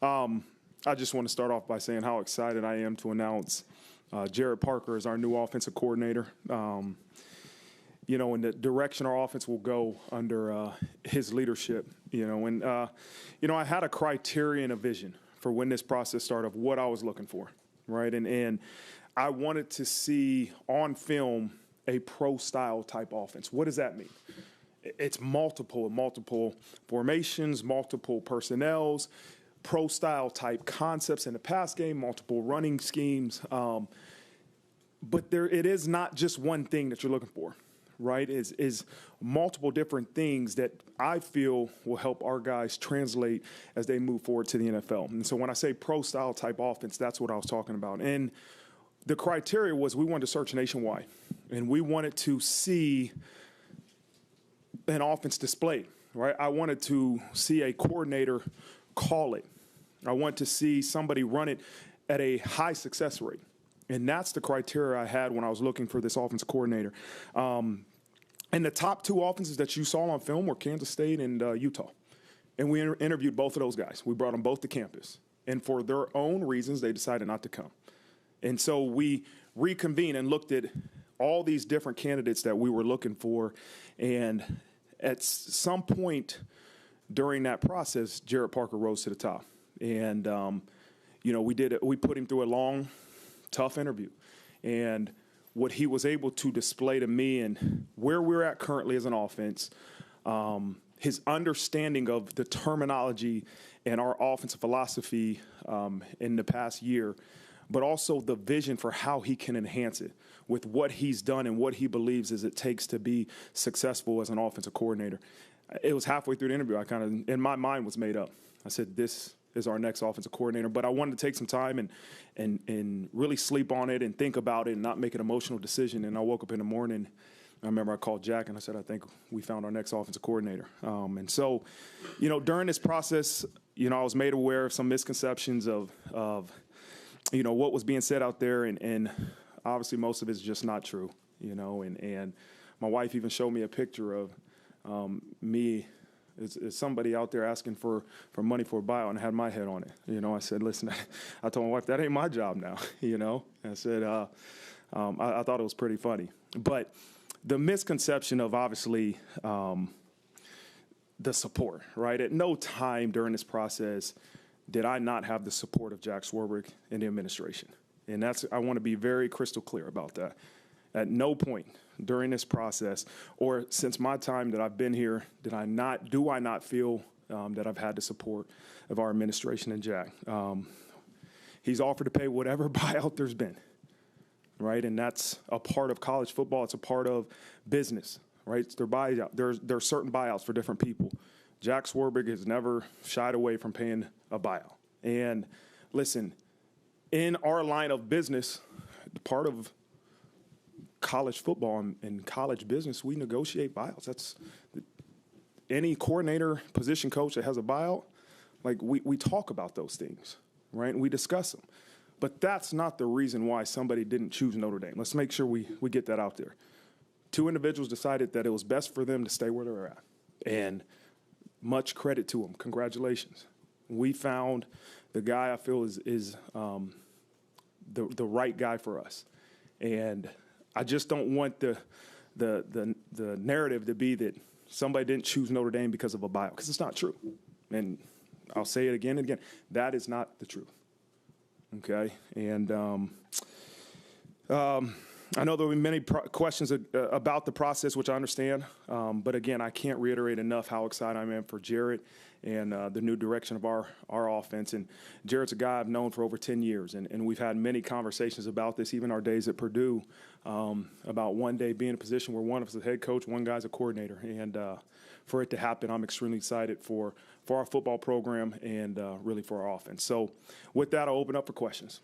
I just want to start off by saying how excited I am to announce Gerad Parker as our new offensive coordinator. You know, in the direction our offense will go under his leadership, you know. And, you know, I had a criteria and a vision for when this process started of what I was looking for, right? And I wanted to see on film a pro-style type offense. What does that mean? It's multiple formations, multiple personnels, pro-style type concepts in the pass game, multiple running schemes. But it is not just one thing that you're looking for, right? Is multiple different things that I feel will help our guys translate as they move forward to the NFL. And so when I say pro-style type offense, that's what I was talking about. And the criteria was we wanted to search nationwide, and we wanted to see an offense displayed, right? I wanted to see a coordinator call it. I want to see somebody run it at a high success rate. And that's the criteria I had when I was looking for this offensive coordinator. And the top two offenses that you saw on film were Kansas State and Utah. And we interviewed both of those guys. We brought them both to campus. And for their own reasons, they decided not to come. And so we reconvened and looked at all these different candidates that we were looking for. And at some point during that process, Gerad Parker rose to the top. And, you know, we put him through a long, tough interview. And what he was able to display to me and where we're at currently as an offense, his understanding of the terminology and our offensive philosophy in the past year, but also the vision for how he can enhance it with what he's done and what he believes is it takes to be successful as an offensive coordinator. It was halfway through the interview, I kind of, in my mind, was made up. I said, this is our next offensive coordinator. But I wanted to take some time and really sleep on it and think about it and not make an emotional decision. And I woke up in the morning. I remember I called Jack and I said, I think we found our next offensive coordinator. And so, you know, during this process, you know, I was made aware of some misconceptions of you know, what was being said out there. And obviously most of it's just not true, you know. And my wife even showed me a picture of me. It's somebody out there asking for money for a buyout and had my head on it. You know, I said, listen, I told my wife, that ain't my job now, you know. I said, I thought it was pretty funny. But the misconception of obviously the support, right? At no time during this process did I not have the support of Jack Swarbrick and the administration. And I want to be very crystal clear about that. At no point during this process or since my time that I've been here do I not feel that I've had the support of our administration and Jack. He's offered to pay whatever buyout there's been, right? And that's a part of college football. It's a part of business, right? There's certain buyouts for different people. Jack Swarbrick has never shied away from paying a buyout. And listen, in our line of business, part of college football and college business, we negotiate buyouts. That's any coordinator, position coach that has a buyout, like we talk about those things, right? And we discuss them. But that's not the reason why somebody didn't choose Notre Dame. Let's make sure we get that out there. Two individuals decided that it was best for them to stay where they're at. And much credit to them. Congratulations. We found the guy I feel is the right guy for us. And I just don't want the narrative to be that somebody didn't choose Notre Dame because of a buyout, because it's not true. And I'll say it again and again. That is not the truth. Okay? And I know there will be many questions about the process, which I understand. But, again, I can't reiterate enough how excited I am for Gerad and the new direction of our offense. And Jared's a guy I've known for over 10 years, and we've had many conversations about this, even our days at Purdue, about one day being in a position where one of us is a head coach, one guy's a coordinator. And for it to happen, I'm extremely excited for our football program and really for our offense. So with that, I'll open up for questions.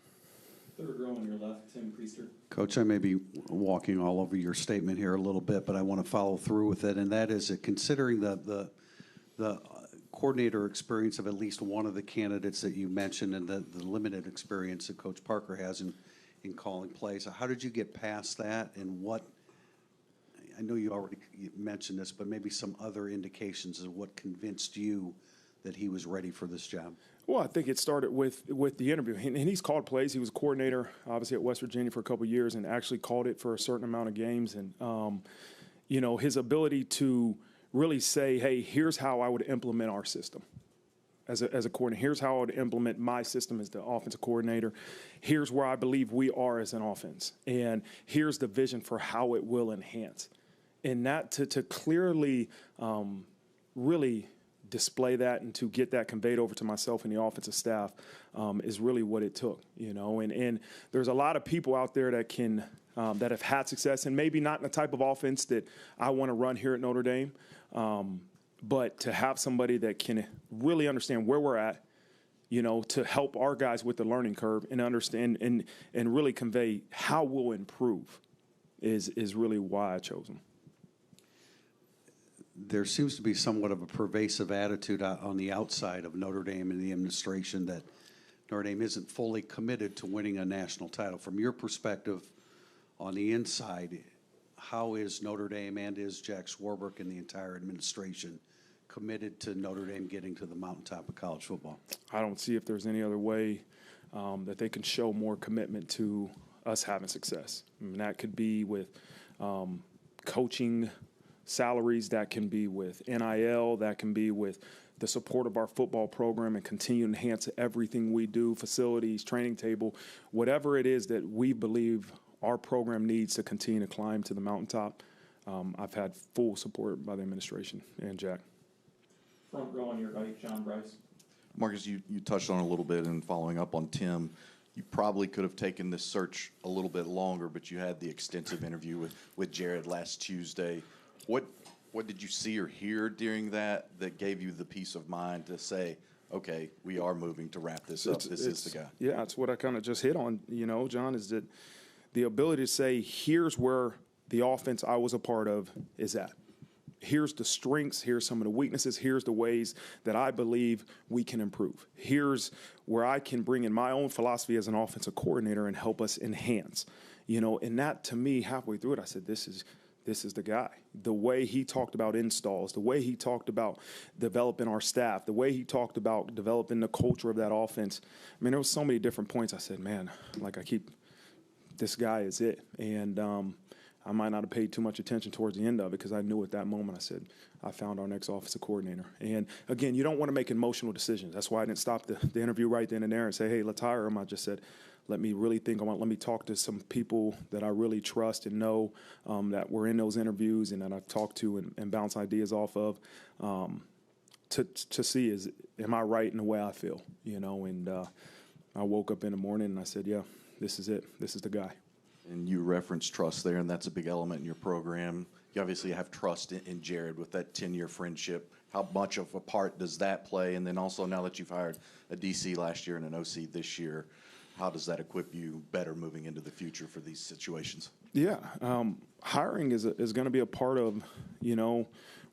Third row on your left, Tim Priester. Coach, I may be walking all over your statement here a little bit, but I want to follow through with it, and that is that considering the coordinator experience of at least one of the candidates that you mentioned and the limited experience that Coach Parker has in calling plays, how did you get past that, and what – I know you already mentioned this, but maybe some other indications of what convinced you that he was ready for this job? Well, I think it started with the interview, and he's called plays. He was a coordinator, obviously, at West Virginia for a couple of years, and actually called it for a certain amount of games. And his ability to really say, "Hey, here's how I would implement our system as a coordinator. Here's how I would implement my system as the offensive coordinator. Here's where I believe we are as an offense, and here's the vision for how it will enhance." And that to clearly, really display that and to get that conveyed over to myself and the offensive staff is really what it took, and there's a lot of people out there that can that have had success, and maybe not in the type of offense that I want to run here at Notre Dame, but to have somebody that can really understand where we're at, to help our guys with the learning curve and understand and really convey how we'll improve is really why I chose them. There seems to be somewhat of a pervasive attitude on the outside of Notre Dame and the administration that Notre Dame isn't fully committed to winning a national title. From your perspective, on the inside, how is Notre Dame and is Jack Swarbrick and the entire administration committed to Notre Dame getting to the mountaintop of college football? I don't see if there's any other way that they can show more commitment to us having success. I mean, that could be with coaching salaries, that can be with NIL, that can be with the support of our football program and continue to enhance everything we do, facilities, training table, whatever it is that we believe our program needs to continue to climb to the mountaintop. I've had full support by the administration and Jack. Front row on your right, John Bryce. Marcus, you touched on it a little bit, and following up on Tim, you probably could have taken this search a little bit longer, but you had the extensive interview with Gerad last Tuesday. What did you see or hear during that gave you the peace of mind to say, okay, we are moving to wrap this up? This is the guy. Yeah, it's what I kind of just hit on, John, is that the ability to say, here's where the offense I was a part of is at. Here's the strengths, here's some of the weaknesses, here's the ways that I believe we can improve. Here's where I can bring in my own philosophy as an offensive coordinator and help us enhance. And that, to me, halfway through it, I said, this is the guy. The way he talked about installs, the way he talked about developing our staff, the way he talked about developing the culture of that offense. I mean, there was so many different points. I said, man, this guy is it. And I might not have paid too much attention towards the end of it because I knew at that moment, I said, I found our next offensive coordinator. And, again, you don't want to make emotional decisions. That's why I didn't stop the interview right then and there and say, hey, let's hire him. I just said, let me really think. Let me talk to some people that I really trust and know that were in those interviews and that I've talked to and bounce ideas off of to see am I right in the way I feel, And I woke up in the morning and I said, yeah, this is it. This is the guy. And you referenced trust there, and that's a big element in your program. You obviously have trust in Gerad with that 10-year friendship. How much of a part does that play? And then also, now that you've hired a DC last year and an OC this year, how does that equip you better moving into the future for these situations? Yeah, hiring is going to be a part of,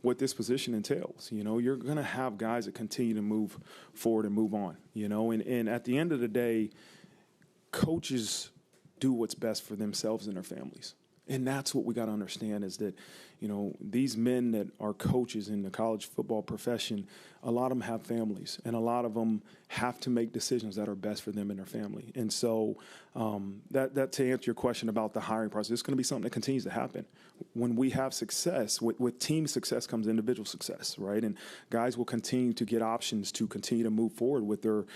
what this position entails. You're going to have guys that continue to move forward and move on, and at the end of the day, coaches do what's best for themselves and their families. And that's what we got to understand is that, these men that are coaches in the college football profession, a lot of them have families, and a lot of them have to make decisions that are best for them and their family. And so that to answer your question about the hiring process, it's going to be something that continues to happen. When we have success, with team success comes individual success, right? And guys will continue to get options to continue to move forward with their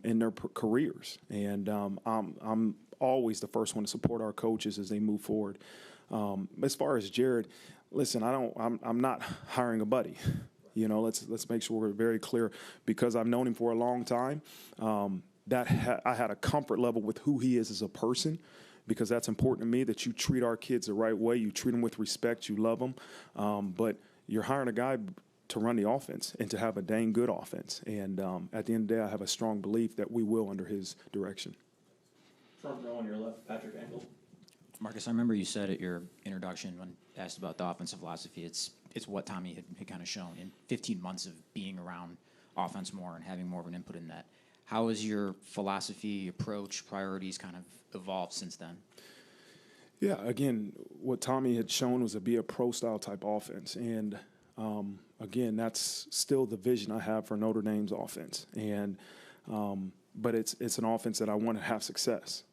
in their careers. And I'm always the first one to support our coaches as they move forward. As far as Gerad, listen, I'm not hiring a buddy. Let's make sure we're very clear because I've known him for a long time. I had a comfort level with who he is as a person because that's important to me that you treat our kids the right way. You treat them with respect. You love them. But you're hiring a guy to run the offense and to have a dang good offense. And at the end of the day, I have a strong belief that we will under his direction. Front row on your left, Patrick Engel. Marcus, I remember you said at your introduction when asked about the offensive philosophy, it's what Tommy had kind of shown in 15 months of being around offense more and having more of an input in that. How has your philosophy, approach, priorities kind of evolved since then? Yeah, again, what Tommy had shown was to be a pro-style type offense. And, again, that's still the vision I have for Notre Dame's offense. And But it's an offense that I want to have success,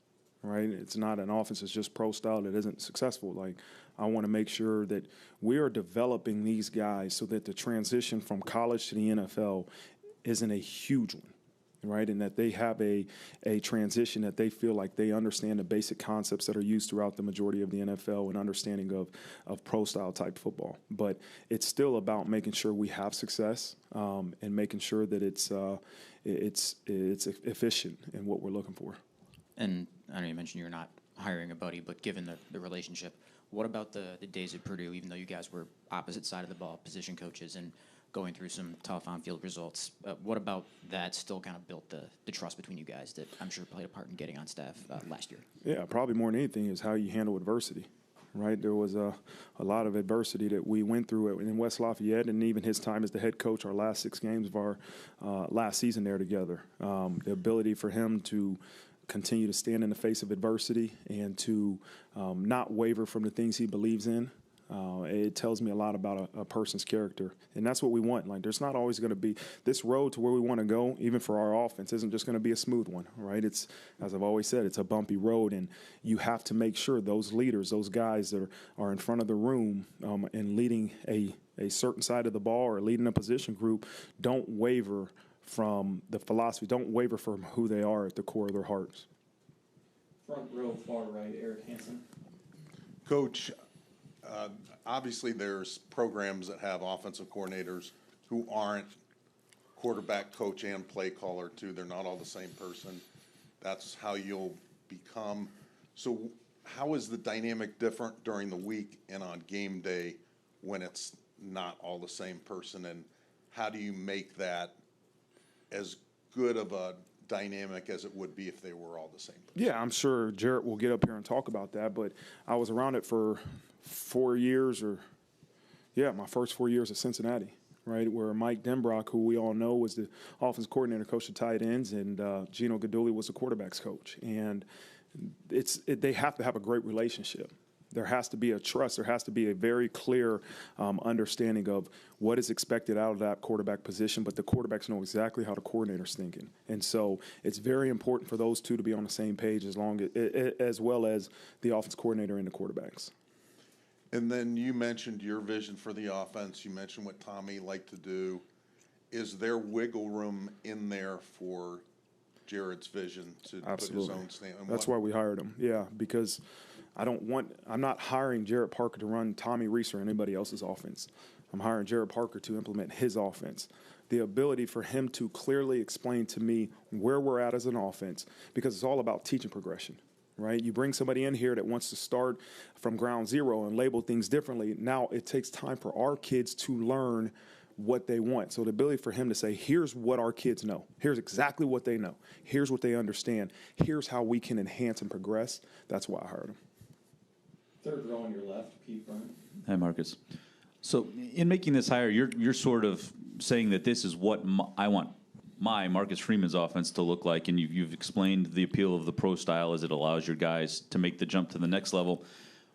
right? It's not an offense that's just pro style that isn't successful. Like, I want to make sure that we are developing these guys so that the transition from college to the NFL isn't a huge one, right? And that they have a transition that they feel like they understand the basic concepts that are used throughout the majority of the NFL and understanding of pro-style type football. But it's still about making sure we have success and making sure that it's efficient in what we're looking for. And I know you mentioned you're not hiring a buddy, but given the relationship, what about the days at Purdue, even though you guys were opposite side of the ball, position coaches, and going through some tough on-field results, what about that still kind of built the trust between you guys that I'm sure played a part in getting on staff last year? Yeah, probably more than anything is how you handle adversity, right? There was a lot of adversity that we went through in West Lafayette, and even his time as the head coach, our last 6 games of our last season there together. The ability for him to continue to stand in the face of adversity and to not waver from the things he believes in. It tells me a lot about a person's character, and that's what we want. Like, there's not always going to be this road to where we want to go, even for our offense, isn't just going to be a smooth one, right? It's, as I've always said, it's a bumpy road, and you have to make sure those leaders, those guys that are in front of the room and leading a certain side of the ball or leading a position group don't waver from the philosophy, don't waver from who they are at the core of their hearts. Front row, far right, Eric Hansen. Coach, obviously there's programs that have offensive coordinators who aren't quarterback coach and play caller too. They're not all the same person. That's how you'll become. So how is the dynamic different during the week and on game day when it's not all the same person? And how do you make that as good of a dynamic as it would be if they were all the same person? Yeah, I'm sure Gerad will get up here and talk about that, but I was around it for 4 years my first 4 years at Cincinnati, right, where Mike Denbrock, who we all know was the offense coordinator, coach of tight ends, and Gino Guidugli was the quarterback's coach. And they have to have a great relationship. There has to be a trust. There has to be a very clear understanding of what is expected out of that quarterback position, but the quarterbacks know exactly how the coordinator's thinking. And so it's very important for those two to be on the same page as well as the offense coordinator and the quarterbacks. And then you mentioned your vision for the offense. You mentioned what Tommy liked to do. Is there wiggle room in there for Gerad's vision to Absolutely. put his own stamp? That's why we hired him. Yeah, because I'm not hiring Gerad Parker to run Tommy Rees or anybody else's offense. I'm hiring Gerad Parker to implement his offense. The ability for him to clearly explain to me where we're at as an offense, because it's all about teaching progression, right? You bring somebody in here that wants to start from ground zero and label things differently. Now it takes time for our kids to learn what they want. So the ability for him to say, here's what our kids know. Here's exactly what they know. Here's what they understand. Here's how we can enhance and progress. That's why I hired him. Third row on your left, Pete Vernon. Hi, Marcus. So in making this hire, you're sort of saying that this is what I want my Marcus Freeman's offense to look like, and you've explained the appeal of the pro style as it allows your guys to make the jump to the next level.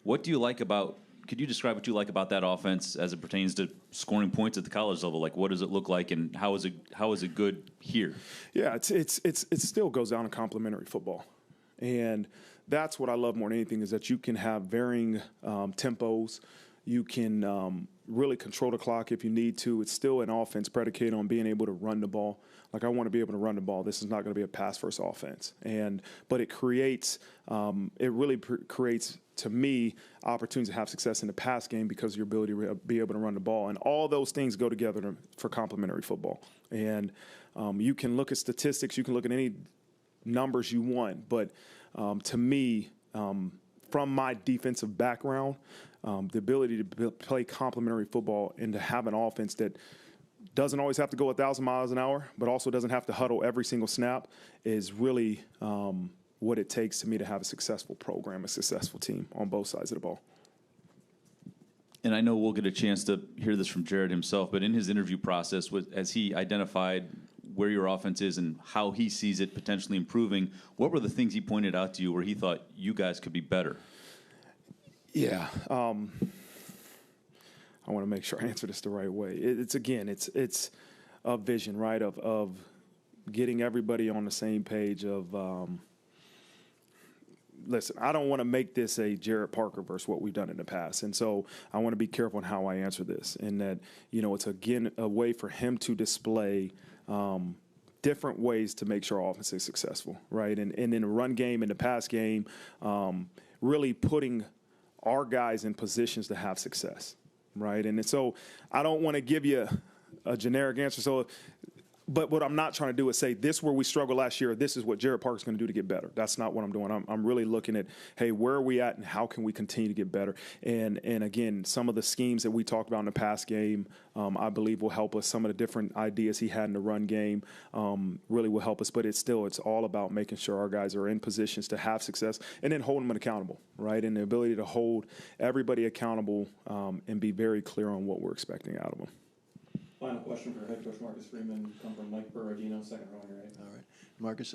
What do you like about? Could you describe what you like about that offense as it pertains to scoring points at the college level? Like, what does it look like, and how is it good here? Yeah, it still goes down to complementary football, and that's what I love more than anything is that you can have varying tempos. You can really control the clock if you need to. It's still an offense predicated on being able to run the ball. Like, I want to be able to run the ball. This is not going to be a pass-first offense. But it creates, creates, to me, opportunities to have success in the pass game because of your ability to be able to run the ball. And all those things go together for complementary football. And you can look at statistics. You can look at any numbers you want. But to me, from my defensive background, the ability to play complementary football and to have an offense that doesn't always have to go 1,000 miles an hour, but also doesn't have to huddle every single snap is really what it takes to me to have a successful program, a successful team on both sides of the ball. And I know we'll get a chance to hear this from Gerad himself, but in his interview process, as he identified where your offense is and how he sees it potentially improving, what were the things he pointed out to you where he thought you guys could be better? Yeah, I want to make sure I answer this the right way. It's a vision, right, of getting everybody on the same page of, listen, I don't want to make this a Gerad Parker versus what we've done in the past. And so I want to be careful on how I answer this, and that, it's, again, a way for him to display different ways to make sure our offense is successful, right? And in the run game, in the pass game, really putting our guys in positions to have success, right? And so I don't want to give you a generic answer. So, but what I'm not trying to do is say this where we struggled last year, this is what Gerad Parker's going to do to get better. That's not what I'm doing. I'm really looking at, hey, where are we at and how can we continue to get better? And again, some of the schemes that we talked about in the past game, I believe will help us. Some of the different ideas he had in the run game really will help us. But it's all about making sure our guys are in positions to have success and then holding them accountable, right? And the ability to hold everybody accountable and be very clear on what we're expecting out of them. Final question for head coach Marcus Freeman, come from Mike Berardino, second rounder, right? All right, Marcus.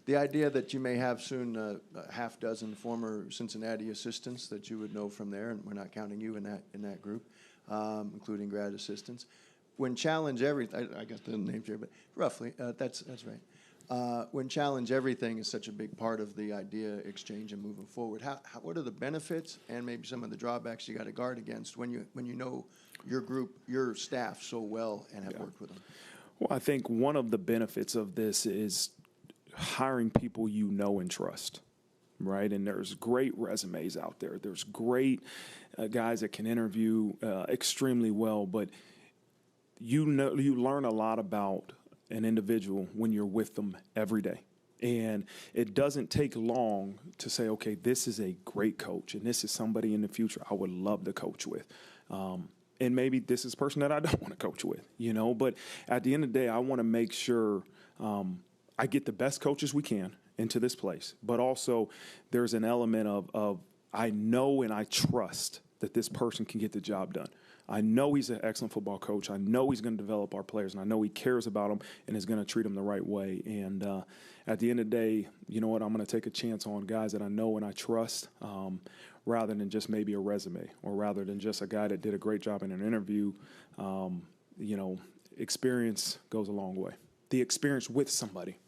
The idea that you may have soon a half dozen former Cincinnati assistants that you would know from there, and we're not counting you in that group, including grad assistants. When challenge everything, I got the names here, but roughly that's right. When challenge everything is such a big part of the idea exchange and moving forward, what are the benefits and maybe some of the drawbacks you got to guard against when you know your group, your staff so well and have worked with them? Well, I think one of the benefits of this is hiring people you know and trust, right? And there's great resumes out there. There's great guys that can interview extremely well, but you learn a lot about an individual when you're with them every day. And it doesn't take long to say, okay, this is a great coach, and this is somebody in the future I would love to coach with. And maybe this is a person that I don't want to coach with, But at the end of the day, I want to make sure I get the best coaches we can into this place. But also there's an element of I know and I trust that this person can get the job done. I know he's an excellent football coach. I know he's going to develop our players, and I know he cares about them and is going to treat them the right way. And at the end of the day, you know what, I'm going to take a chance on guys that I know and I trust rather than just maybe a resume or rather than just a guy that did a great job in an interview. Experience goes a long way. The experience with somebody.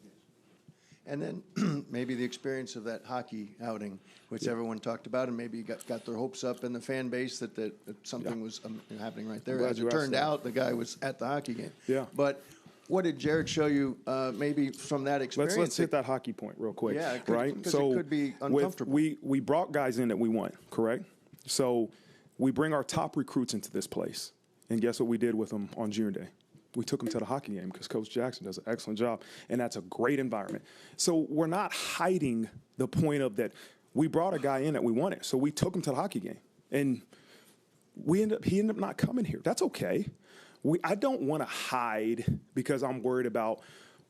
And then maybe the experience of that hockey outing, which everyone talked about, and maybe got their hopes up in the fan base that something was happening right there. As it turned out, the guy was at the hockey game. Yeah. But what did Gerad show you maybe from that experience? Let's hit that hockey point real quick. Yeah, right? So it could be uncomfortable. We brought guys in that we want, correct? So we bring our top recruits into this place. And guess what we did with them on junior day? We took them to the hockey game because Coach Jackson does an excellent job, and that's a great environment. So we're not hiding the point of that we brought a guy in that we wanted, so we took him to the hockey game. And he ended up not coming here. That's okay. I don't want to hide because I'm worried about,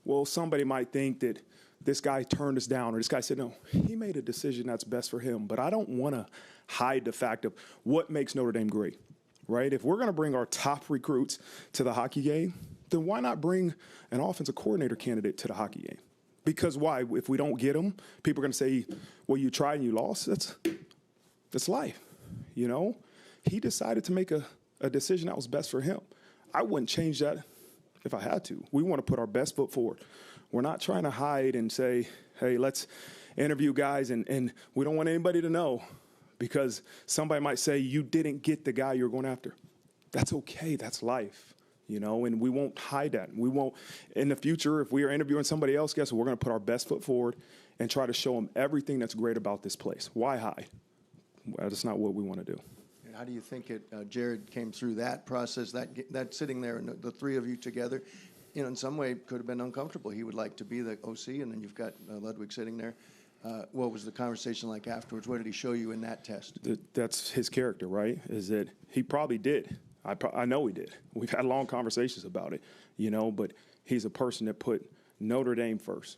well, somebody might think that this guy turned us down or this guy said, no, he made a decision that's best for him. But I don't want to hide the fact of what makes Notre Dame great. Right? If we're going to bring our top recruits to the hockey game, then why not bring an offensive coordinator candidate to the hockey game? Because why? If we don't get them, people are going to say, well, you tried and you lost. That's life. He decided to make a decision that was best for him. I wouldn't change that if I had to. We want to put our best foot forward. We're not trying to hide and say, hey, let's interview guys and we don't want anybody to know. Because somebody might say you didn't get the guy you're going after. That's okay. That's life, and we won't hide that. We won't, in the future, if we are interviewing somebody else, guess what? We're going to put our best foot forward and try to show them everything that's great about this place. Why hide? Well, that's not what we want to do. And how do you think Gerad came through that process, that sitting there and the three of you together, in some way could have been uncomfortable. He would like to be the OC, and then you've got Ludwig sitting there. What was the conversation like afterwards? What did he show you in that test? That's his character, right? Is that he probably did. I know he did. We've had long conversations about it, but he's a person that put Notre Dame first.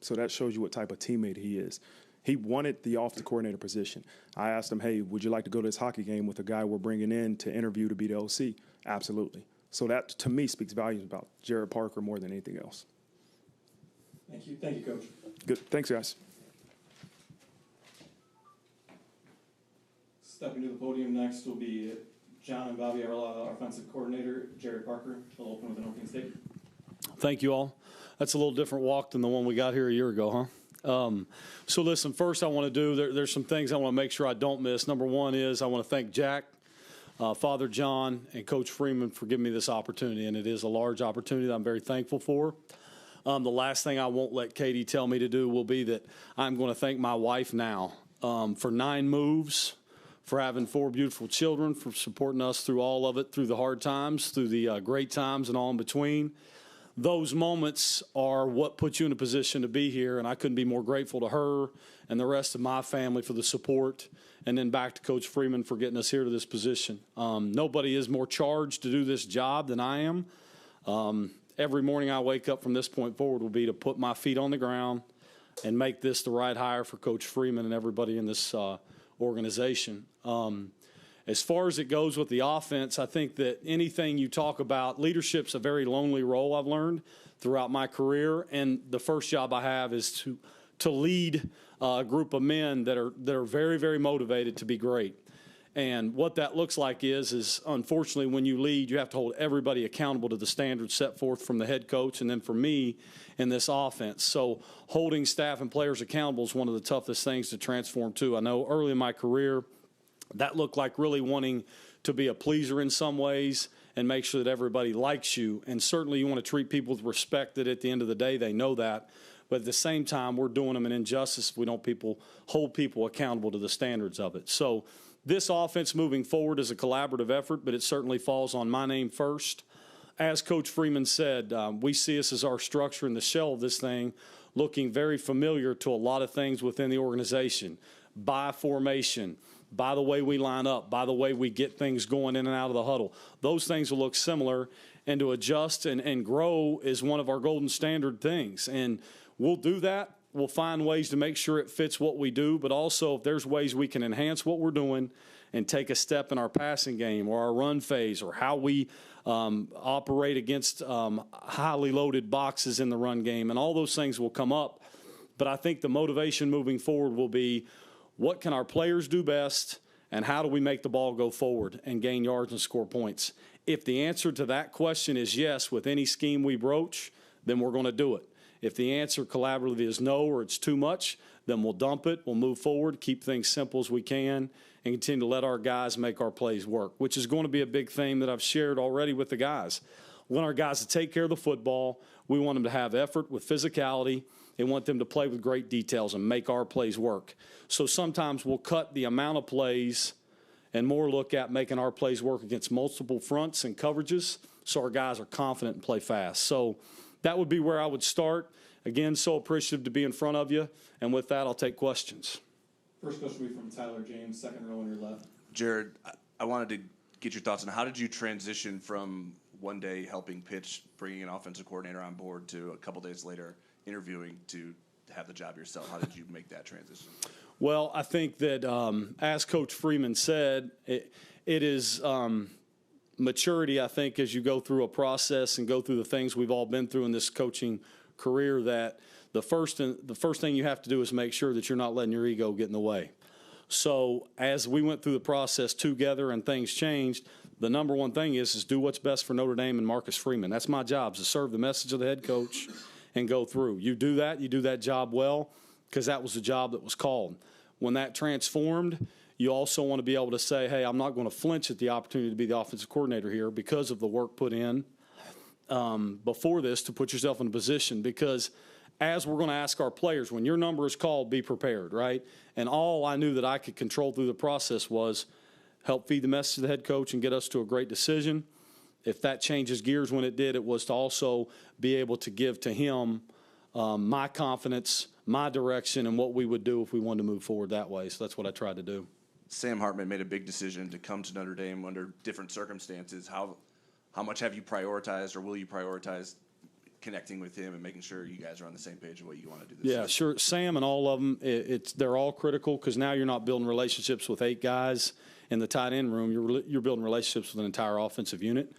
So that shows you what type of teammate he is. He wanted the offensive coordinator position. I asked him, hey, would you like to go to this hockey game with a guy we're bringing in to interview to be the OC? Absolutely. So that, to me, speaks volumes about Gerad Parker more than anything else. Thank you. Thank you, Coach. Good. Thanks, guys. Stepping to the podium next will be John and Bobbie Arlotta, offensive coordinator. Gerad Parker will open with an opening statement. Thank you all. That's a little different walk than the one we got here a year ago, huh? So listen, first I want to do, there's some things I want to make sure I don't miss. Number one is I want to thank Jack, Father John, and Coach Freeman for giving me this opportunity, and it is a large opportunity that I'm very thankful for. The last thing I won't let Katie tell me to do will be that I'm going to thank my wife now for 9 moves, for having 4 beautiful children, for supporting us through all of it, through the hard times, through the great times, and all in between. Those moments are what put you in a position to be here, and I couldn't be more grateful to her and the rest of my family for the support, and then back to Coach Freeman for getting us here to this position. Nobody is more charged to do this job than I am. Every morning I wake up from this point forward will be to put my feet on the ground and make this the right hire for Coach Freeman and everybody in this organization. As far as it goes with the offense, I think that anything you talk about, leadership's a very lonely role I've learned throughout my career, and the first job I have is to lead a group of men that are very, very motivated to be great. And what that looks like is unfortunately when you lead, you have to hold everybody accountable to the standards set forth from the head coach and then for me in this offense. So holding staff and players accountable is one of the toughest things to transform to. I know early in my career, that looked like really wanting to be a pleaser in some ways and make sure that everybody likes you. And certainly you want to treat people with respect that at the end of the day they know that. But at the same time, we're doing them an injustice if we don't hold people accountable to the standards of it. So this offense moving forward is a collaborative effort, but it certainly falls on my name first. As Coach Freeman said, we see this as our structure in the shell of this thing looking very familiar to a lot of things within the organization. By formation, by the way we line up, by the way we get things going in and out of the huddle. Those things will look similar, and to adjust and grow is one of our golden standard things. And we'll do that. We'll find ways to make sure it fits what we do, but also if there's ways we can enhance what we're doing and take a step in our passing game or our run phase or how we operate against highly loaded boxes in the run game, and all those things will come up. But I think the motivation moving forward will be, what can our players do best, and how do we make the ball go forward and gain yards and score points? If the answer to that question is yes with any scheme we broach, then we're going to do it. If the answer collaboratively is no or it's too much, then we'll dump it, we'll move forward, keep things simple as we can, and continue to let our guys make our plays work, which is going to be a big theme that I've shared already with the guys. We want our guys to take care of the football. We want them to have effort with physicality. They want them to play with great details and make our plays work. So sometimes we'll cut the amount of plays and more look at making our plays work against multiple fronts and coverages so our guys are confident and play fast. So that would be where I would start. Again, so appreciative to be in front of you. And with that, I'll take questions. First question will be from Tyler James, second row on your left. Gerad, I wanted to get your thoughts on how did you transition from one day helping pitch, bringing an offensive coordinator on board, to a couple days later interviewing to have the job yourself? How did you make that transition? Well, I think that as Coach Freeman said, it is maturity, I think, as you go through a process and go through the things we've all been through in this coaching career, that the first thing you have to do is make sure that you're not letting your ego get in the way. So as we went through the process together and things changed, the number one thing is do what's best for Notre Dame and Marcus Freeman. That's my job, is to serve the message of the head coach and go through. You do that job well, because that was the job that was called. When that transformed, you also want to be able to say, hey, I'm not going to flinch at the opportunity to be the offensive coordinator here because of the work put in before this to put yourself in a position. Because as we're going to ask our players, when your number is called, be prepared, right? And all I knew that I could control through the process was help feed the message of the head coach and get us to a great decision. If that changes gears when it did, it was to also be able to give to him my confidence, my direction, and what we would do if we wanted to move forward that way. So that's what I tried to do. Sam Hartman made a big decision to come to Notre Dame under different circumstances. How much have you prioritized, or will you prioritize connecting with him and making sure you guys are on the same page of what you want to do this season? Sure. Sam and all of them, they're all critical, because now you're not building relationships with 8 guys in the tight end room. You're building relationships with an entire offensive unit.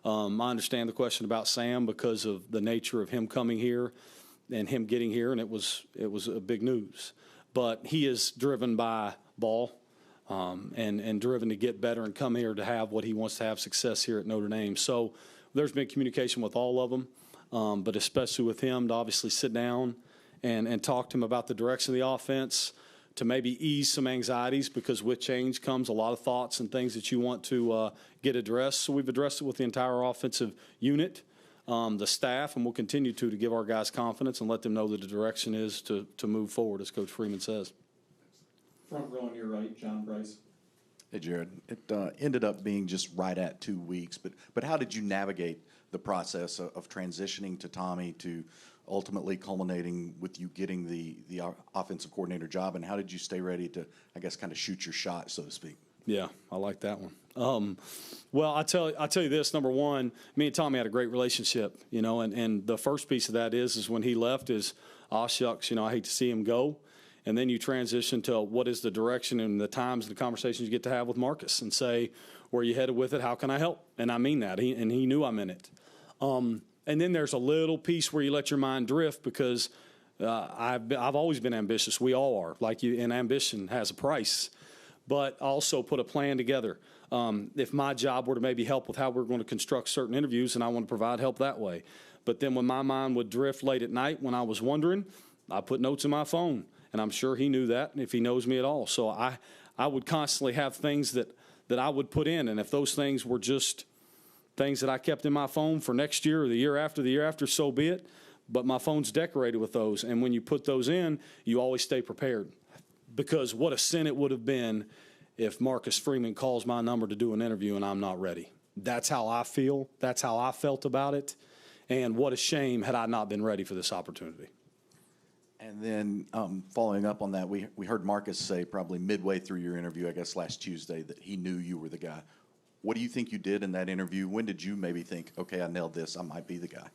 I understand the question about Sam because of the nature of him coming here and him getting here, and it was a big news. But he is driven by ball and driven to get better and come here to have what he wants to have, success here at Notre Dame. So there's been communication with all of them. but especially with him to obviously sit down and talk to him about the direction of the offense, to maybe ease some anxieties, because with change comes a lot of thoughts and things that you want to get addressed. So we've addressed it with the entire offensive unit, the staff, and we'll continue to give our guys confidence and let them know that the direction is to move forward, as Coach Freeman says. Front row on your right, John Bryce. Hey, Gerad, it ended up being just right at 2 weeks, but how did you navigate the process of transitioning to Tommy to ultimately culminating with you getting the offensive coordinator job, and how did you stay ready to, I guess, kind of shoot your shot, so to speak? Yeah, I like that one. Well, I'll tell you this. Number one, me and Tommy had a great relationship, and the first piece of that is when he left is, aw shucks, I hate to see him go. And then you transition to what is the direction and the times and the conversations you get to have with Marcus and say, where are you headed with it? How can I help? And I mean that. He knew I meant it. And then there's a little piece where you let your mind drift, because I've always been ambitious. We all are, and ambition has a price. But also put a plan together. If my job were to maybe help with how we're going to construct certain interviews, and I want to provide help that way. But then when my mind would drift late at night when I was wondering, I put notes in my phone. And I'm sure he knew that, if he knows me at all. So I would constantly have things that I would put in. And if those things were just things that I kept in my phone for next year or the year after, so be it. But my phone's decorated with those. And when you put those in, you always stay prepared. Because what a sin it would have been if Marcus Freeman calls my number to do an interview and I'm not ready. That's how I feel. That's how I felt about it. And what a shame had I not been ready for this opportunity. And then following up on that, we heard Marcus say probably midway through your interview, I guess last Tuesday, that he knew you were the guy. What do you think you did in that interview? When did you maybe think, okay, I nailed this, I might be the guy?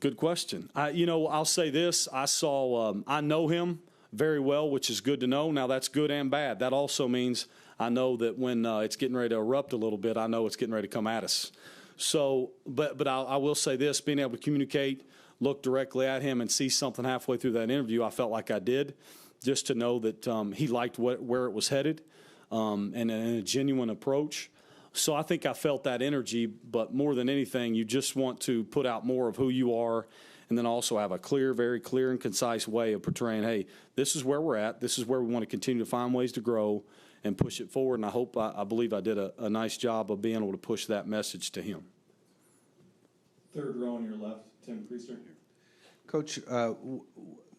Good question. I'll say this. I know him very well, which is good to know. Now, that's good and bad. That also means I know that when it's getting ready to erupt a little bit, I know it's getting ready to come at us. So, but I will say this, being able to communicate, look directly at him and see something halfway through that interview, I felt like I did, just to know that he liked where it was headed, and a genuine approach. So I think I felt that energy, but more than anything, you just want to put out more of who you are, and then also have a very clear and concise way of portraying, hey, this is where we're at, this is where we want to continue to find ways to grow and push it forward. And I believe I did a nice job of being able to push that message to him. Third row on your left, Tim Priester. Coach,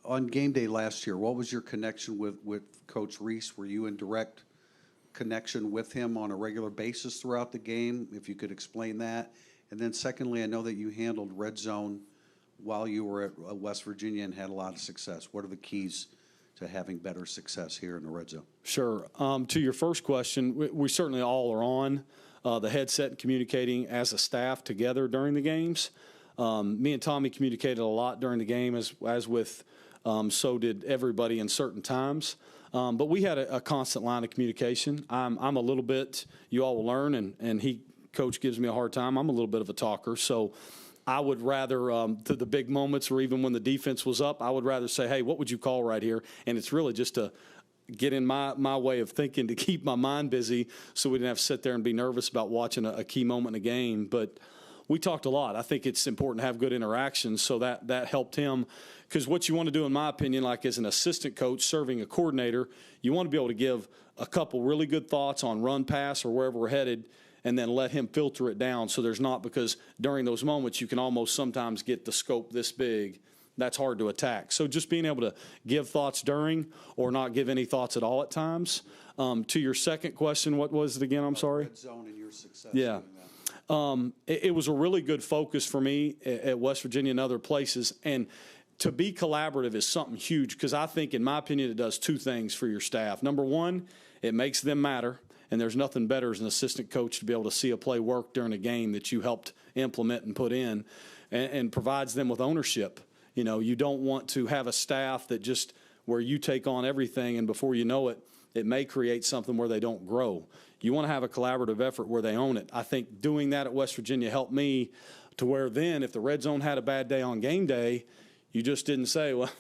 on game day last year, what was your connection with Coach Reese? Were you in direct connection with him on a regular basis throughout the game? If you could explain that. And then secondly, I know that you handled red zone while you were at West Virginia and had a lot of success. What are the keys to having better success here in the red zone? Sure. To your first question, we certainly all are on the headset and communicating as a staff together during the games. Me and Tommy communicated a lot during the game, as with so did everybody in certain times. But we had a constant line of communication. I'm a little bit, you all will learn, and Coach gives me a hard time. I'm a little bit of a talker, so I would rather, to the big moments or even when the defense was up, I would rather say, hey, what would you call right here? And it's really just to get in my way of thinking to keep my mind busy so we didn't have to sit there and be nervous about watching a key moment in a game. But we talked a lot. I think it's important to have good interactions, so that helped him. Because what you want to do, in my opinion, like as an assistant coach serving a coordinator, you want to be able to give a couple really good thoughts on run, pass, or wherever we're headed, and then let him filter it down so there's not, because during those moments you can almost sometimes get the scope this big. That's hard to attack. So just being able to give thoughts during or not give any thoughts at all at times. To your second question, what was it again? I'm sorry. Red zone and your success. Yeah. It was a really good focus for me at West Virginia and other places. And to be collaborative is something huge, because I think, in my opinion, it does two things for your staff. Number one, it makes them matter. And there's nothing better as an assistant coach to be able to see a play work during a game that you helped implement and put in, and provides them with ownership. You don't want to have a staff that just where you take on everything, and before you know it, it may create something where they don't grow. You want to have a collaborative effort where they own it. I think doing that at West Virginia helped me to where then if the red zone had a bad day on game day, you just didn't say, well,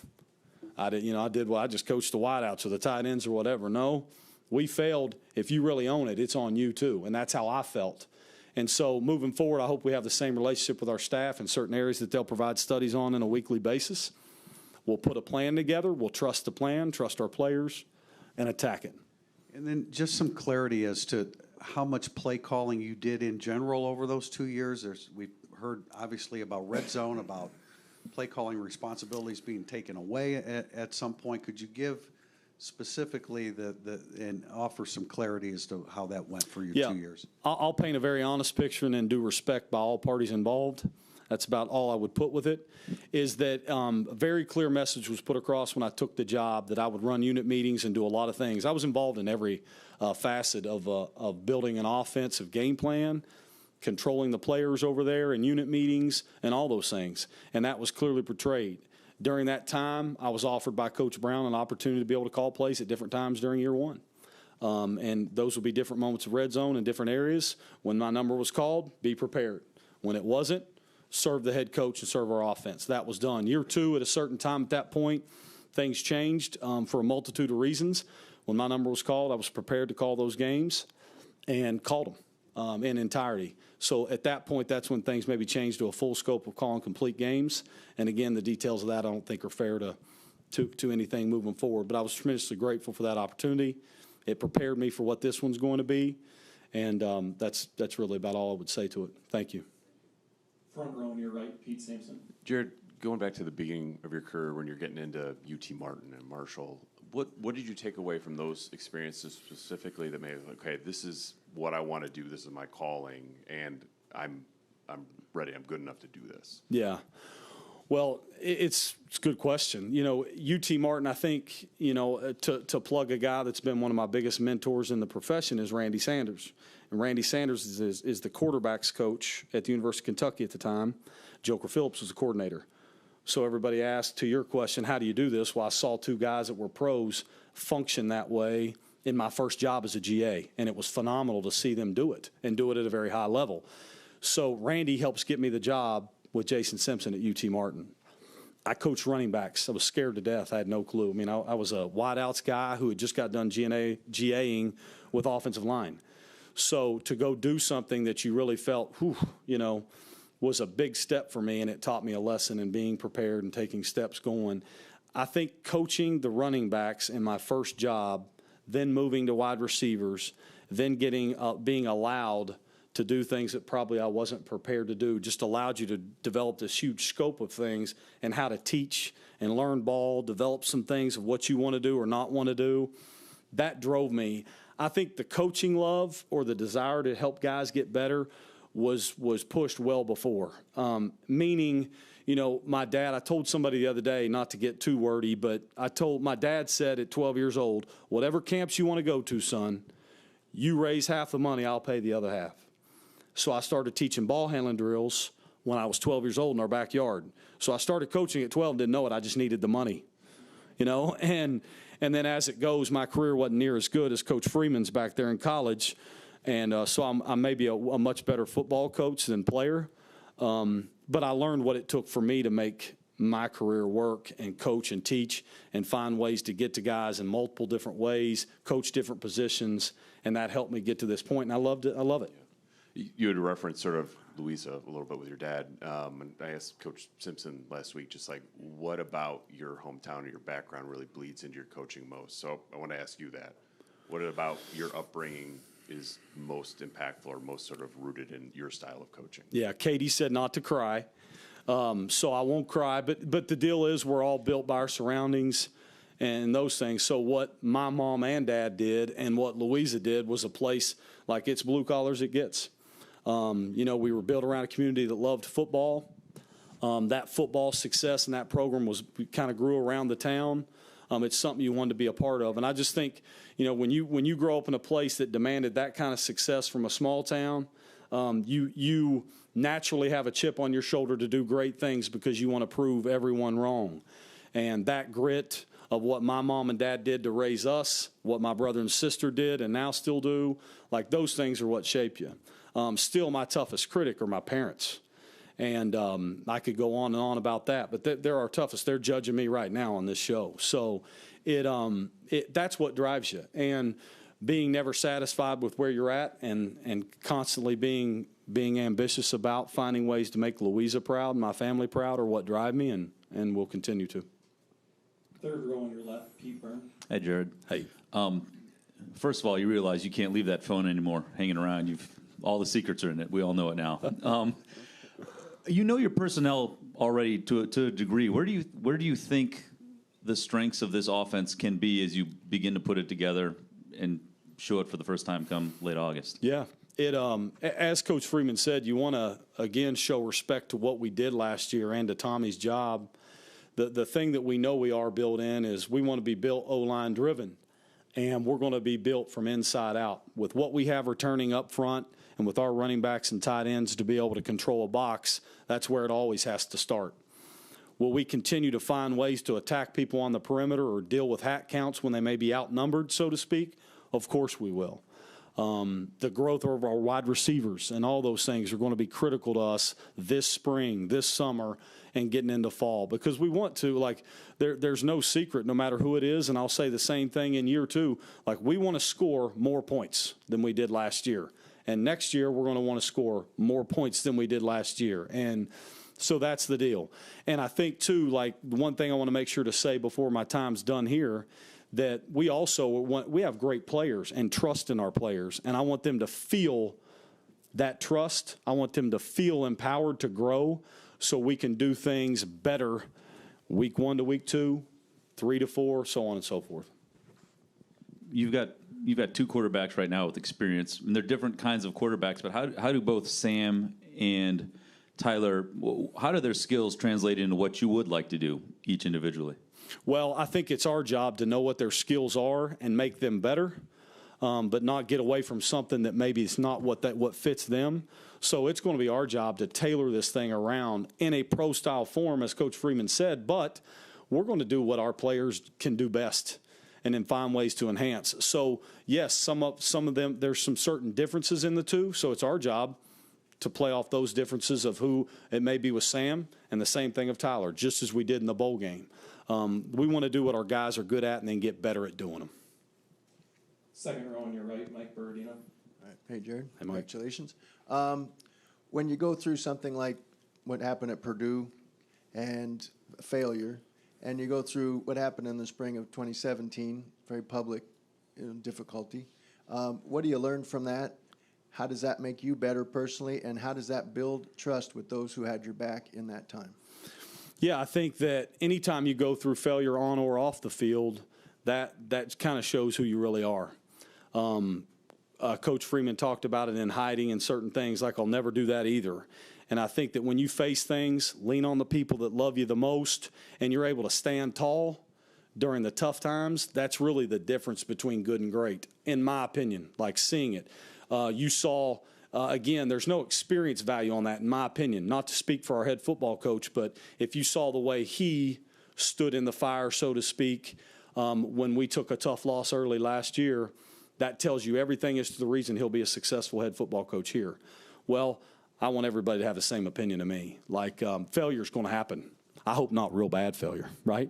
I just coached the wideouts or the tight ends or whatever. No. We failed. If you really own it, it's on you too. And that's how I felt. And so moving forward, I hope we have the same relationship with our staff in certain areas that they'll provide studies on a weekly basis. We'll put a plan together. We'll trust the plan, trust our players, and attack it. And then just some clarity as to how much play calling you did in general over those 2 years. We've heard obviously about red zone, about play calling responsibilities being taken away at some point. Could you give specifically and offer some clarity as to how that went for your 2 years? I'll paint a very honest picture and then due respect by all parties involved. That's about all I would put with it, is that a very clear message was put across when I took the job that I would run unit meetings and do a lot of things. I was involved in every facet of building an offensive game plan, controlling the players over there in unit meetings, and all those things. And that was clearly portrayed. During that time, I was offered by Coach Brown an opportunity to be able to call plays at different times during year one. And those would be different moments of red zone in different areas. When my number was called, be prepared. When it wasn't, serve the head coach and serve our offense. That was done. Year two, at a certain time at that point, things changed for a multitude of reasons. When my number was called, I was prepared to call those games and called them in entirety. So at that point, that's when things maybe changed to a full scope of calling complete games. And again, the details of that I don't think are fair to anything moving forward. But I was tremendously grateful for that opportunity. It prepared me for what this one's going to be. And that's really about all I would say to it. Thank you. Front row on your right, Pete Sampson. Jared, going back to the beginning of your career when you're getting into UT Martin and Marshall, what did you take away from those experiences specifically that made, okay, this is what I want to do, this is my calling, and I'm ready, I'm good enough to do this? Yeah. Well, it's a good question. You know, UT Martin, I think, you know, to plug a guy that's been one of my biggest mentors in the profession is Randy Sanders. And Randy Sanders is the quarterback's coach at the University of Kentucky at the time. Joker Phillips was the coordinator. So everybody asked, to your question, how do you do this? Well, I saw two guys that were pros function that way in my first job as a GA, and it was phenomenal to see them do it and do it at a very high level. So Randy helps get me the job with Jason Simpson at UT Martin. I coached running backs. I was scared to death. I had no clue. I mean, I was a wideouts guy who had just got done GAing with offensive line. So to go do something that you really felt, you know, was a big step for me, and it taught me a lesson in being prepared and taking steps going. I think coaching the running backs in my first job, then moving to wide receivers, then being allowed to do things that probably I wasn't prepared to do, just allowed you to develop this huge scope of things and how to teach and learn ball, develop some things of what you want to do or not want to do. That drove me. I think the coaching love or the desire to help guys get better was pushed well before. Meaning, you know, my dad, I told somebody the other day, not to get too wordy, but my dad said at 12 years old, whatever camps you want to go to, son, you raise half the money, I'll pay the other half. So I started teaching ball handling drills when I was 12 years old in our backyard. So I started coaching at 12 and didn't know it. I just needed the money, you know. And then as it goes, my career wasn't near as good as Coach Freeman's back there in college. And so I'm maybe a much better football coach than player. But I learned what it took for me to make my career work and coach and teach and find ways to get to guys in multiple different ways, coach different positions, and that helped me get to this point. And I loved it. I love it. You had referenced sort of Louisa a little bit with your dad. And I asked Coach Simpson last week, just like, what about your hometown or your background really bleeds into your coaching most? So I want to ask you that. What about your upbringing is most impactful or most sort of rooted in your style of coaching? Yeah, Katie said not to cry. So I won't cry. But the deal is we're all built by our surroundings and those things. So what my mom and dad did and what Louisa did was a place like it's blue collar as it gets. You know, we were built around a community that loved football. That football success and that program kind of grew around the town. It's something you wanted to be a part of. And I just think, you know, when you grow up in a place that demanded that kind of success from a small town, you naturally have a chip on your shoulder to do great things because you want to prove everyone wrong. And that grit of what my mom and dad did to raise us, what my brother and sister did and now still do, like those things are what shape you. Still, my toughest critic are my parents. And I could go on and on about that, but they're our toughest. They're judging me right now on this show. So that's what drives you. And being never satisfied with where you're at and constantly being being ambitious about, finding ways to make Louisa proud, my family proud, are what drive me, and will continue to. Third row on your left, Pete Byrne. Hey, Gerad. Hey. First of all, you realize you can't leave that phone anymore hanging around. All the secrets are in it. We all know it now. You know your personnel already to a degree. Where do you think the strengths of this offense can be as you begin to put it together and show it for the first time come late August? Yeah. As Coach Freeman said, you want to, again, show respect to what we did last year and to Tommy's job. The thing that we know we are built in is we want to be built O-line driven, and we're going to be built from inside out. With what we have returning up front and with our running backs and tight ends to be able to control a box, that's where it always has to start. Will we continue to find ways to attack people on the perimeter or deal with hat counts when they may be outnumbered, so to speak? Of course we will. The growth of our wide receivers and all those things are going to be critical to us this spring, this summer, and getting into fall, because we want to, like, there's no secret no matter who it is, and I'll say the same thing in year two, like, we want to score more points than we did last year. And next year we're going to want to score more points than we did last year. And so that's the deal. And I think, too, like, one thing I want to make sure to say before my time's done here, that we have great players and trust in our players, and I want them to feel that trust. I want them to feel empowered to grow so we can do things better week 1 to week 2, 3 to 4, so on and so forth. You've got 2 quarterbacks right now with experience, and they're different kinds of quarterbacks, but how do both Sam and Tyler, how do their skills translate into what you would like to do each individually? Well, I think it's our job to know what their skills are and make them better, but not get away from something that maybe it's not what fits them. So it's going to be our job to tailor this thing around in a pro-style form, as Coach Freeman said, but we're going to do what our players can do best and then find ways to enhance. So, yes, some of them, there's some certain differences in the two, so it's our job to play off those differences of who it may be with Sam, and the same thing of Tyler, just as we did in the bowl game. We want to do what our guys are good at and then get better at doing them. Second row on your right, Mike Berardino. All right. Hey, Gerad. Hey, Mike. Congratulations. When you go through something like what happened at Purdue and failure, and you go through what happened in the spring of 2017, very public difficulty, what do you learn from that? How does that make you better personally, and how does that build trust with those who had your back in that time? Yeah, I think that anytime you go through failure on or off the field, that kind of shows who you really are. Coach Freeman talked about it in hiding and certain things, like I'll never do that either. And I think that when you face things, lean on the people that love you the most, and you're able to stand tall during the tough times, that's really the difference between good and great, in my opinion, like seeing it. You saw, again, there's no experience value on that, in my opinion, not to speak for our head football coach, but if you saw the way he stood in the fire, so to speak, when we took a tough loss early last year, that tells you everything as to the reason he'll be a successful head football coach here. Well, I want everybody to have the same opinion of me. Like, failure's going to happen. I hope not real bad failure, right?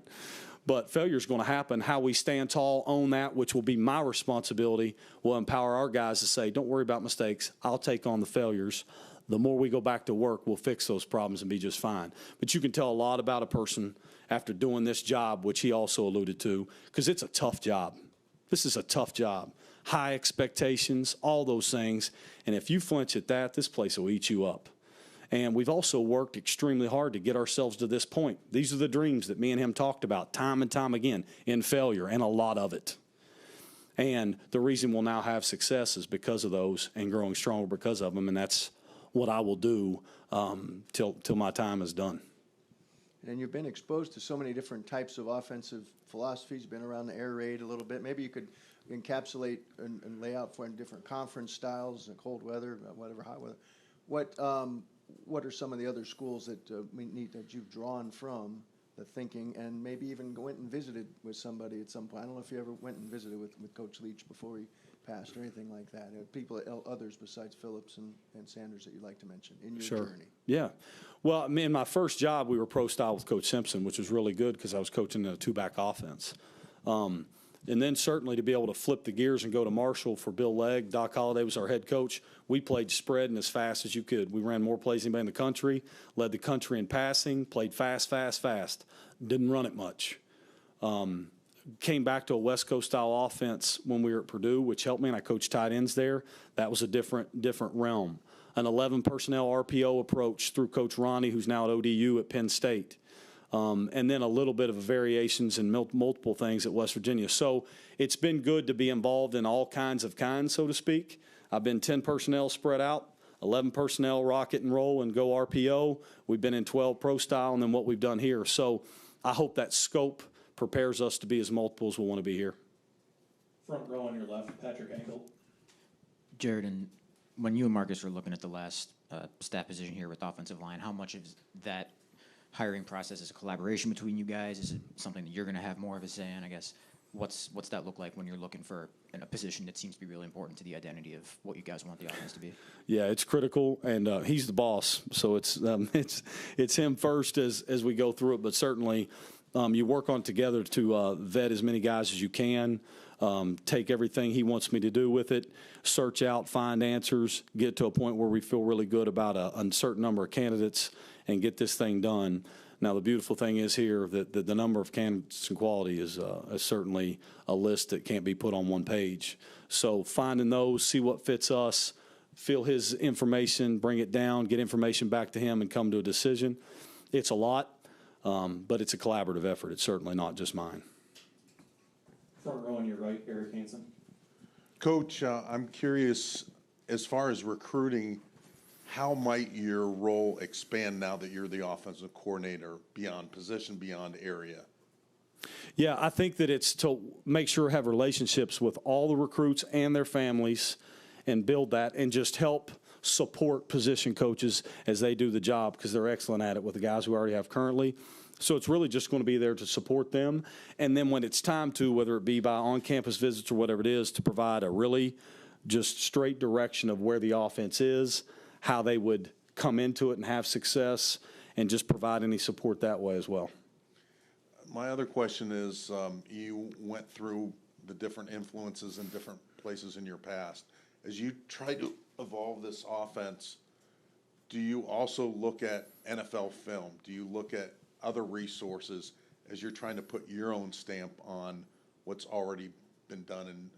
But failure's going to happen. How we stand tall, own that, which will be my responsibility, will empower our guys to say, don't worry about mistakes. I'll take on the failures. The more we go back to work, we'll fix those problems and be just fine. But you can tell a lot about a person after doing this job, which he also alluded to, because it's a tough job. This is a tough job. High expectations, all those things. And if you flinch at that, this place will eat you up. And we've also worked extremely hard to get ourselves to this point. These are the dreams that me and him talked about time and time again in failure, and a lot of it. And the reason we'll now have success is because of those and growing stronger because of them, and that's what I will do till my time is done. And you've been exposed to so many different types of offensive philosophies, been around the air raid a little bit. Maybe you could encapsulate and lay out for different conference styles, cold weather, whatever, hot weather. What are some of the other schools that that you've drawn from the thinking, and maybe even went and visited with somebody at some point? I don't know if you ever went and visited with Coach Leach before he passed or anything like that. Others besides Phillips and Sanders that you'd like to mention in your journey? Yeah. Well, in my first job, we were pro-style with Coach Simpson, which was really good because I was coaching a two-back offense. And then certainly to be able to flip the gears and go to Marshall for Bill Legg. Doc Holliday was our head coach. We played spread and as fast as you could. We ran more plays than anybody in the country, led the country in passing, played fast, fast, fast. Didn't run it much. Came back to a West Coast style offense when we were at Purdue, which helped me, and I coached tight ends there. That was a different realm. An 11 personnel RPO approach through Coach Ronnie, who's now at ODU at Penn State. And then a little bit of variations in multiple things at West Virginia. So it's been good to be involved in all kinds, so to speak. I've been 10 personnel spread out, 11 personnel rocket and roll and go RPO. We've been in 12 pro style, and then what we've done here. So I hope that scope prepares us to be as multiple as we want to be here. Front row on your left, Patrick Engel. Gerad, and when you and Marcus were looking at the last staff position here with offensive line, how much of that hiring process is a collaboration between you guys? Is it something that you're going to have more of a say in? I guess what's that look like when you're looking for a position that seems to be really important to the identity of what you guys want the offense to be? Yeah, it's critical, and he's the boss, so it's him first as we go through it. But certainly, you work on together to vet as many guys as you can. Take everything he wants me to do with it, search out, find answers, get to a point where we feel really good about a certain number of candidates and get this thing done. Now, the beautiful thing is here that the number of candidates and quality is certainly a list that can't be put on one page. So finding those, see what fits us, feel his information, bring it down, get information back to him, and come to a decision. It's a lot, but it's a collaborative effort. It's certainly not just mine. Front row on your right, Eric Hansen. Coach, I'm curious, as far as recruiting, how might your role expand now that you're the offensive coordinator beyond position, beyond area? Yeah, I think that it's to make sure we have relationships with all the recruits and their families and build that and just help support position coaches as they do the job because they're excellent at it with the guys we already have currently. So it's really just going to be there to support them. And then when it's time to, whether it be by on-campus visits or whatever it is, to provide a really just straight direction of where the offense is, how they would come into it and have success, and just provide any support that way as well. My other question is, you went through the different influences in different places in your past. As you try to evolve this offense, do you also look at NFL film? Do you look at other resources as you're trying to put your own stamp on what's already been done and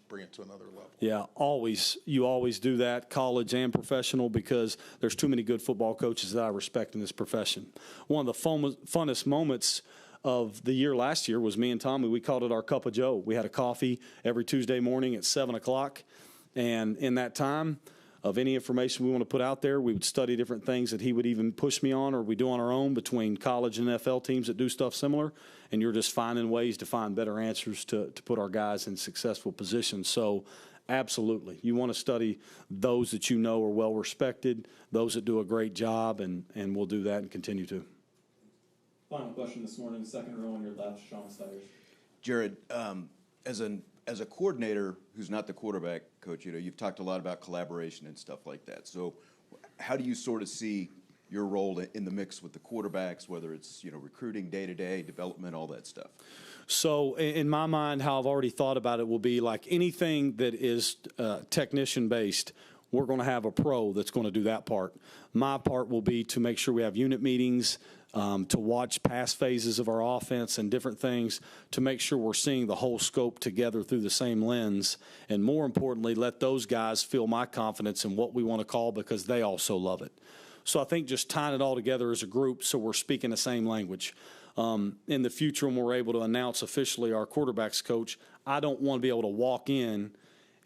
bring it to another level? Yeah, always. You always do that, college and professional, because there's too many good football coaches that I respect in this profession. One of the funnest moments of the year last year was me and Tommy. We called it our Cup of Joe. We had a coffee every Tuesday morning at 7 o'clock, and in that time of any information we want to put out there, we would study different things that he would even push me on or we do on our own between college and NFL teams that do stuff similar, and you're just finding ways to find better answers to put our guys in successful positions. So absolutely, you want to study those that you know are well respected, those that do a great job, and we'll do that and continue to. Final question this morning, second row on your left, Sean Stires. Gerad, as a coordinator who's not the quarterback coach, you've talked a lot about collaboration and stuff like that. So how do you sort of see your role in the mix with the quarterbacks, whether it's, recruiting, day-to-day, development, all that stuff? So in my mind, how I've already thought about it will be like anything that is technician-based, we're going to have a pro that's going to do that part. My part will be to make sure we have unit meetings, to watch past phases of our offense and different things to make sure we're seeing the whole scope together through the same lens. And more importantly, let those guys feel my confidence in what we want to call because they also love it. So I think just tying it all together as a group so we're speaking the same language. In the future, when we're able to announce officially our quarterbacks coach, I don't want to be able to walk in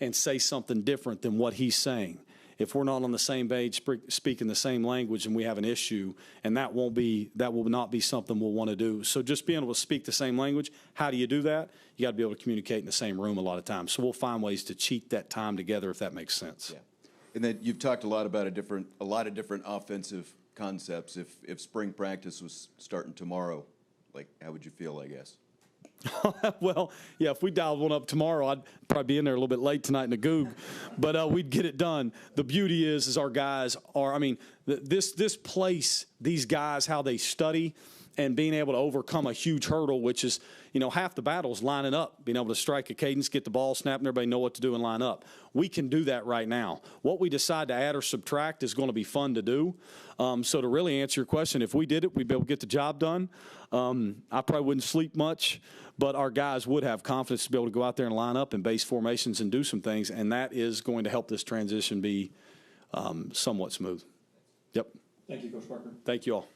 and say something different than what he's saying. If we're not on the same page, speaking the same language, and we have an issue, and that will not be something we'll want to do. So just being able to speak the same language, how do you do that? You got to be able to communicate in the same room a lot of times. So we'll find ways to cheat that time together, if that makes sense. Yeah. And then you've talked a lot about a lot of different offensive concepts. If spring practice was starting tomorrow, how would you feel, I guess? Well, yeah, if we dialed one up tomorrow, I'd probably be in there a little bit late tonight in the goog, but we'd get it done. The beauty is our guys are, this place, these guys, how they study and being able to overcome a huge hurdle, which is, half the battle is lining up, being able to strike a cadence, get the ball snapped, and everybody know what to do and line up. We can do that right now. What we decide to add or subtract is going to be fun to do. So to really answer your question, if we did it, we'd be able to get the job done. I probably wouldn't sleep much, but our guys would have confidence to be able to go out there and line up in base formations and do some things, and that is going to help this transition be somewhat smooth. Yep. Thank you, Coach Parker. Thank you all.